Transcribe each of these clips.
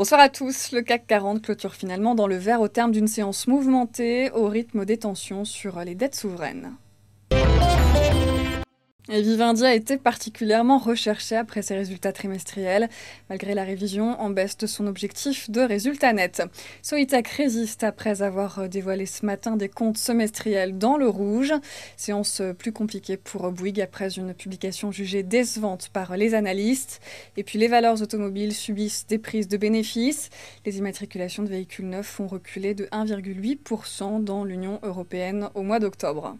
Bonsoir à tous. Le CAC 40 clôture finalement dans le vert au terme d'une séance mouvementée au rythme des tensions sur les dettes souveraines. Et Vivendi a été particulièrement recherché après ses résultats trimestriels, malgré la révision en baisse de son objectif de résultat net. Soitec résiste après avoir dévoilé ce matin des comptes semestriels dans le rouge. Séance plus compliquée pour Bouygues après une publication jugée décevante par les analystes. Et puis les valeurs automobiles subissent des prises de bénéfices. Les immatriculations de véhicules neufs ont reculé de 1,8% dans l'Union européenne au mois d'octobre.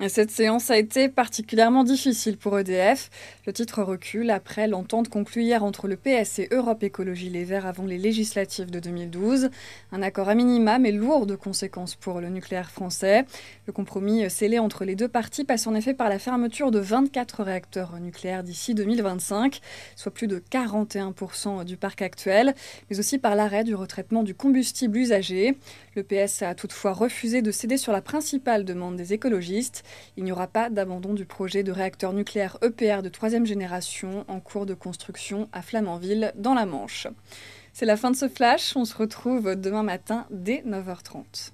Cette séance a été particulièrement difficile pour EDF. Le titre recule après l'entente conclue hier entre le PS et Europe Écologie Les Verts avant les législatives de 2012. Un accord à minima mais lourd de conséquences pour le nucléaire français. Le compromis scellé entre les deux parties passe en effet par la fermeture de 24 réacteurs nucléaires d'ici 2025, soit plus de 41% du parc actuel, mais aussi par l'arrêt du retraitement du combustible usagé. Le PS a toutefois refusé de céder sur la principale demande des écologistes. Il n'y aura pas d'abandon du projet de réacteur nucléaire EPR de 3e génération en cours de construction à Flamanville dans la Manche. C'est la fin de ce flash, on se retrouve demain matin dès 9h30.